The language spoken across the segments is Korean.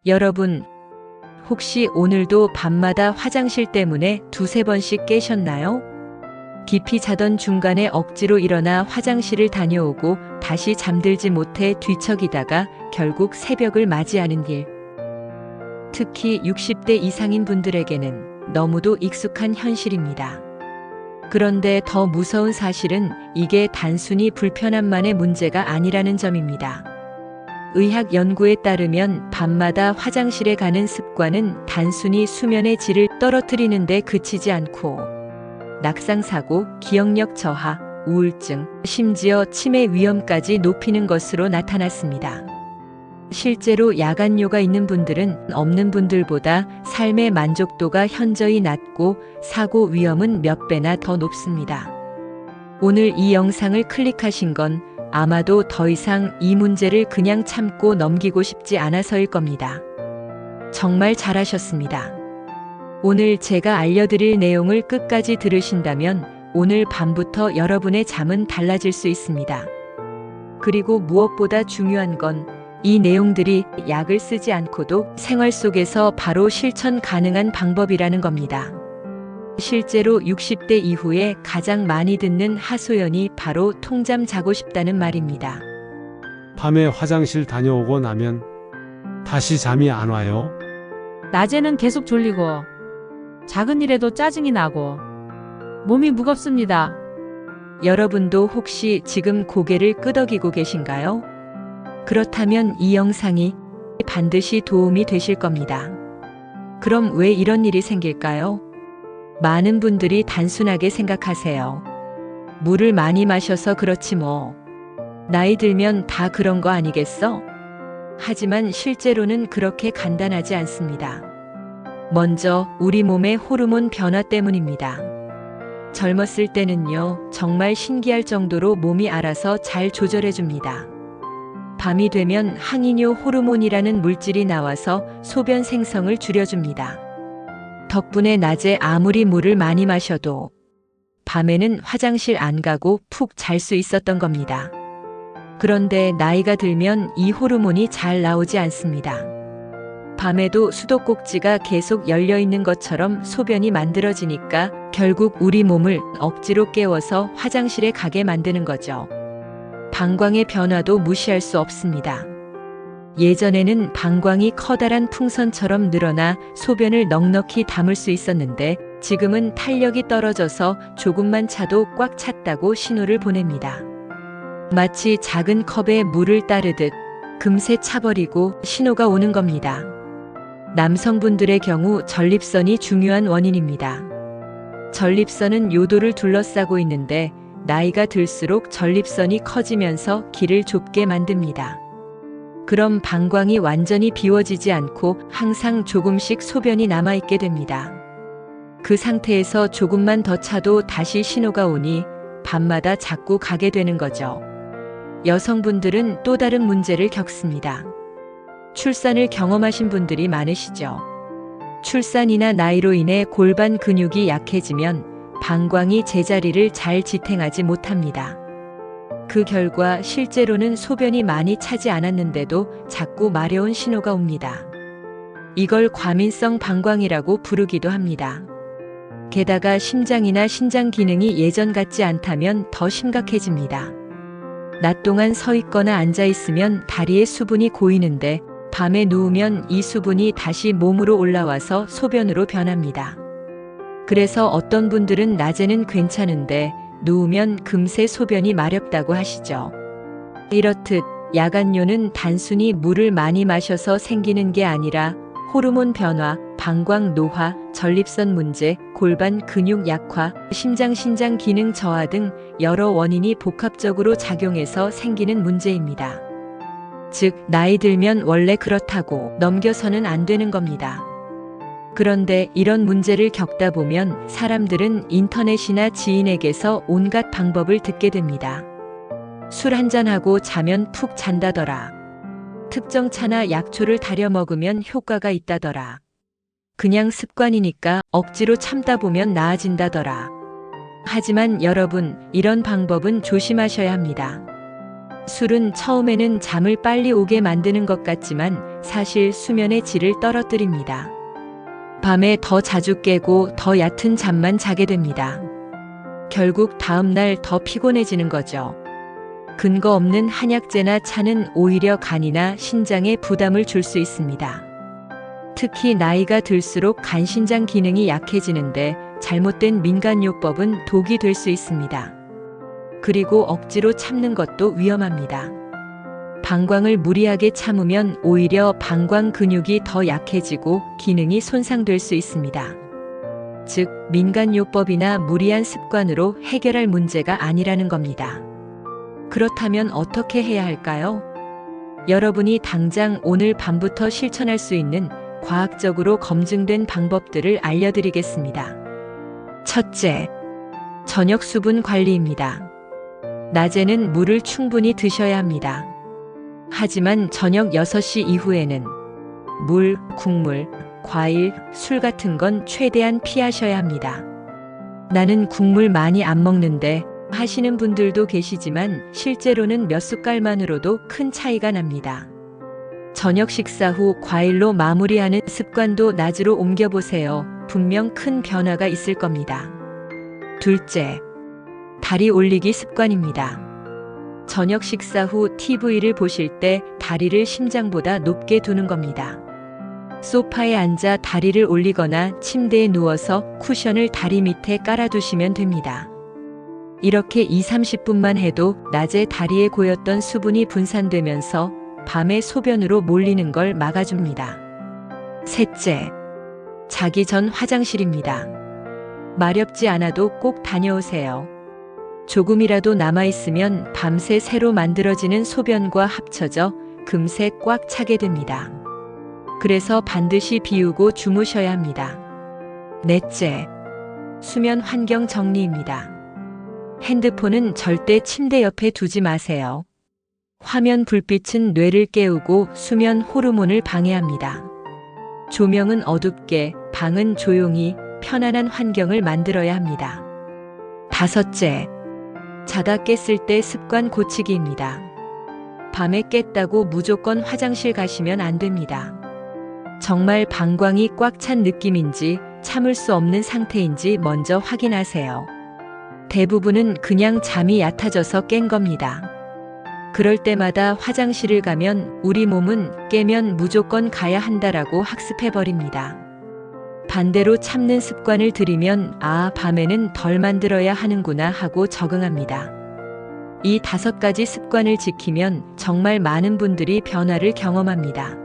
여러분, 혹시 오늘도 밤마다 화장실 때문에 두세 번씩 깨셨나요? 깊이 자던 중간에 억지로 일어나 화장실을 다녀오고 다시 잠들지 못해 뒤척이다가 결국 새벽을 맞이하는 일. 특히 60대 이상인 분들에게는 너무도 익숙한 현실입니다. 그런데 더 무서운 사실은 이게 단순히 불편함만의 문제가 아니라는 점입니다. 의학 연구에 따르면 밤마다 화장실에 가는 습관은 단순히 수면의 질을 떨어뜨리는 데 그치지 않고 낙상사고, 기억력 저하, 우울증, 심지어 치매 위험까지 높이는 것으로 나타났습니다. 실제로 야간뇨가 있는 분들은 없는 분들보다 삶의 만족도가 현저히 낮고 사고 위험은 몇 배나 더 높습니다. 오늘 이 영상을 클릭하신 건 아마도 더 이상 이 문제를 그냥 참고 넘기고 싶지 않아서일 겁니다. 정말 잘하셨습니다. 오늘 제가 알려드릴 내용을 끝까지 들으신다면 오늘 밤부터 여러분의 잠은 달라질 수 있습니다. 그리고 무엇보다 중요한 건 이 내용들이 약을 쓰지 않고도 생활 속에서 바로 실천 가능한 방법이라는 겁니다. 실제로 60대 이후에 가장 많이 듣는 하소연이 바로 통잠 자고 싶다는 말입니다. 밤에 화장실 다녀오고 나면 다시 잠이 안 와요? 낮에는 계속 졸리고 작은 일에도 짜증이 나고 몸이 무겁습니다. 여러분도 혹시 지금 고개를 끄덕이고 계신가요? 그렇다면 이 영상이 반드시 도움이 되실 겁니다. 그럼 왜 이런 일이 생길까요? 많은 분들이 단순하게 생각하세요. 물을 많이 마셔서 그렇지 뭐. 나이 들면 다 그런 거 아니겠어? 하지만 실제로는 그렇게 간단하지 않습니다. 먼저 우리 몸의 호르몬 변화 때문입니다. 젊었을 때는요, 정말 신기할 정도로 몸이 알아서 잘 조절해줍니다. 밤이 되면 항이뇨 호르몬이라는 물질이 나와서 소변 생성을 줄여줍니다. 덕분에 낮에 아무리 물을 많이 마셔도 밤에는 화장실 안 가고 푹 잘 수 있었던 겁니다. 그런데 나이가 들면 이 호르몬이 잘 나오지 않습니다. 밤에도 수도꼭지가 계속 열려 있는 것처럼 소변이 만들어지니까 결국 우리 몸을 억지로 깨워서 화장실에 가게 만드는 거죠. 방광의 변화도 무시할 수 없습니다. 예전에는 방광이 커다란 풍선처럼 늘어나 소변을 넉넉히 담을 수 있었는데 지금은 탄력이 떨어져서 조금만 차도 꽉 찼다고 신호를 보냅니다. 마치 작은 컵에 물을 따르듯 금세 차버리고 신호가 오는 겁니다. 남성분들의 경우 전립선이 중요한 원인입니다. 전립선은 요도를 둘러싸고 있는데 나이가 들수록 전립선이 커지면서 길을 좁게 만듭니다. 그럼 방광이 완전히 비워지지 않고 항상 조금씩 소변이 남아있게 됩니다. 그 상태에서 조금만 더 차도 다시 신호가 오니 밤마다 자꾸 가게 되는 거죠. 여성분들은 또 다른 문제를 겪습니다. 출산을 경험하신 분들이 많으시죠. 출산이나 나이로 인해 골반 근육이 약해지면 방광이 제자리를 잘 지탱하지 못합니다. 그 결과 실제로는 소변이 많이 차지 않았는데도 자꾸 마려운 신호가 옵니다. 이걸 과민성 방광이라고 부르기도 합니다. 게다가 심장이나 신장 기능이 예전 같지 않다면 더 심각해집니다. 낮 동안 서 있거나 앉아 있으면 다리에 수분이 고이는데 밤에 누우면 이 수분이 다시 몸으로 올라와서 소변으로 변합니다. 그래서 어떤 분들은 낮에는 괜찮은데 누우면 금세 소변이 마렵다고 하시죠. 이렇듯 야간뇨는 단순히 물을 많이 마셔서 생기는 게 아니라 호르몬 변화, 방광 노화, 전립선 문제, 골반 근육 약화, 신장 기능 저하 등 여러 원인이 복합적으로 작용해서 생기는 문제입니다. 즉, 나이 들면 원래 그렇다고 넘겨서는 안 되는 겁니다. 그런데 이런 문제를 겪다 보면 사람들은 인터넷이나 지인에게서 온갖 방법을 듣게 됩니다. 술 한잔하고 자면 푹 잔다더라. 특정 차나 약초를 달여 먹으면 효과가 있다더라. 그냥 습관이니까 억지로 참다 보면 나아진다더라. 하지만 여러분, 이런 방법은 조심하셔야 합니다. 술은 처음에는 잠을 빨리 오게 만드는 것 같지만 사실 수면의 질을 떨어뜨립니다. 밤에 더 자주 깨고 더 얕은 잠만 자게 됩니다. 결국 다음날 더 피곤해지는 거죠. 근거 없는 한약재나 차는 오히려 간이나 신장에 부담을 줄 수 있습니다. 특히 나이가 들수록 간신장 기능이 약해지는데 잘못된 민간요법은 독이 될 수 있습니다. 그리고 억지로 참는 것도 위험합니다. 방광을 무리하게 참으면 오히려 방광 근육이 더 약해지고 기능이 손상될 수 있습니다. 즉, 민간요법이나 무리한 습관으로 해결할 문제가 아니라는 겁니다. 그렇다면 어떻게 해야 할까요? 여러분이 당장 오늘 밤부터 실천할 수 있는 과학적으로 검증된 방법들을 알려드리겠습니다. 첫째, 저녁 수분 관리입니다. 낮에는 물을 충분히 드셔야 합니다. 하지만 저녁 6시 이후에는 물, 국물, 과일, 술 같은 건 최대한 피하셔야 합니다. 나는 국물 많이 안 먹는데 하시는 분들도 계시지만 실제로는 몇 숟갈만으로도 큰 차이가 납니다. 저녁 식사 후 과일로 마무리하는 습관도 낮으로 옮겨보세요. 분명 큰 변화가 있을 겁니다. 둘째, 다리 올리기 습관입니다. 저녁 식사 후 TV를 보실 때 다리를 심장보다 높게 두는 겁니다. 소파에 앉아 다리를 올리거나 침대에 누워서 쿠션을 다리 밑에 깔아두시면 됩니다. 이렇게 20-30분만 해도 낮에 다리에 고였던 수분이 분산되면서 밤에 소변으로 몰리는 걸 막아줍니다. 셋째, 자기 전 화장실입니다. 마렵지 않아도 꼭 다녀오세요. 조금이라도 남아있으면 밤새 새로 만들어지는 소변과 합쳐져 금세 꽉 차게 됩니다. 그래서 반드시 비우고 주무셔야 합니다. 넷째, 수면 환경 정리입니다. 핸드폰은 절대 침대 옆에 두지 마세요. 화면 불빛은 뇌를 깨우고 수면 호르몬을 방해합니다. 조명은 어둡게, 방은 조용히 편안한 환경을 만들어야 합니다. 다섯째, 자다 깼을 때 습관 고치기입니다. 밤에 깼다고 무조건 화장실 가시면 안 됩니다. 정말 방광이 꽉 찬 느낌인지 참을 수 없는 상태인지 먼저 확인하세요. 대부분은 그냥 잠이 얕아져서 깬 겁니다. 그럴 때마다 화장실을 가면 우리 몸은 깨면 무조건 가야 한다라고 학습해버립니다. 반대로 참는 습관을 들이면 아, 밤에는 덜 만들어야 하는구나 하고 적응합니다. 이 5가지 습관을 지키면 정말 많은 분들이 변화를 경험합니다.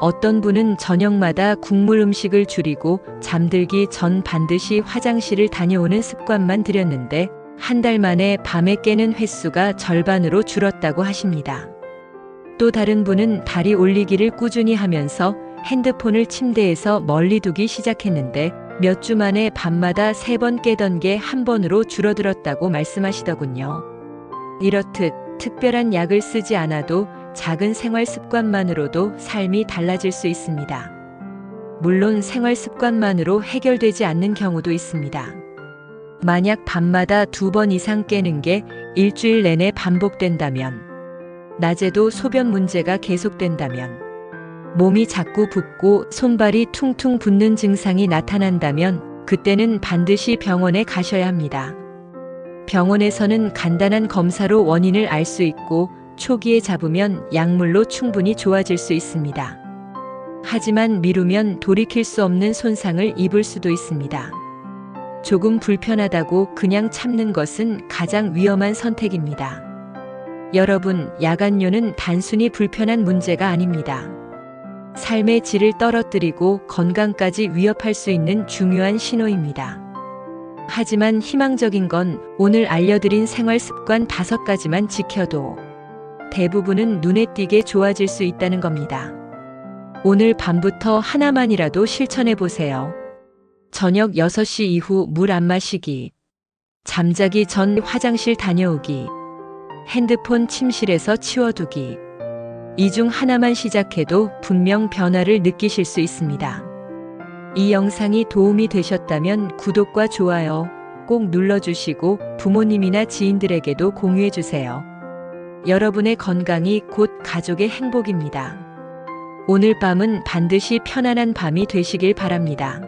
어떤 분은 저녁마다 국물 음식을 줄이고 잠들기 전 반드시 화장실을 다녀오는 습관만 들였는데 한 달 만에 밤에 깨는 횟수가 절반으로 줄었다고 하십니다. 또 다른 분은 다리 올리기를 꾸준히 하면서 핸드폰을 침대에서 멀리 두기 시작했는데 몇 주 만에 밤마다 3번 깨던 게 1번으로 줄어들었다고 말씀하시더군요. 이렇듯 특별한 약을 쓰지 않아도 작은 생활 습관만으로도 삶이 달라질 수 있습니다. 물론 생활 습관만으로 해결되지 않는 경우도 있습니다. 만약 밤마다 2번 이상 깨는 게 일주일 내내 반복된다면, 낮에도 소변 문제가 계속된다면, 몸이 자꾸 붓고 손발이 퉁퉁 붓는 증상이 나타난다면 그때는 반드시 병원에 가셔야 합니다. 병원에서는 간단한 검사로 원인을 알 수 있고 초기에 잡으면 약물로 충분히 좋아질 수 있습니다. 하지만 미루면 돌이킬 수 없는 손상을 입을 수도 있습니다. 조금 불편하다고 그냥 참는 것은 가장 위험한 선택입니다. 여러분, 야간뇨는 단순히 불편한 문제가 아닙니다. 삶의 질을 떨어뜨리고 건강까지 위협할 수 있는 중요한 신호입니다. 하지만 희망적인 건 오늘 알려드린 생활 습관 5가지만 지켜도 대부분은 눈에 띄게 좋아질 수 있다는 겁니다. 오늘 밤부터 하나만이라도 실천해 보세요. 저녁 6시 이후 물 안 마시기, 잠자기 전 화장실 다녀오기, 핸드폰 침실에서 치워두기. 이 중 하나만 시작해도 분명 변화를 느끼실 수 있습니다. 이 영상이 도움이 되셨다면 구독과 좋아요 꼭 눌러주시고 부모님이나 지인들에게도 공유해주세요. 여러분의 건강이 곧 가족의 행복입니다. 오늘 밤은 반드시 편안한 밤이 되시길 바랍니다.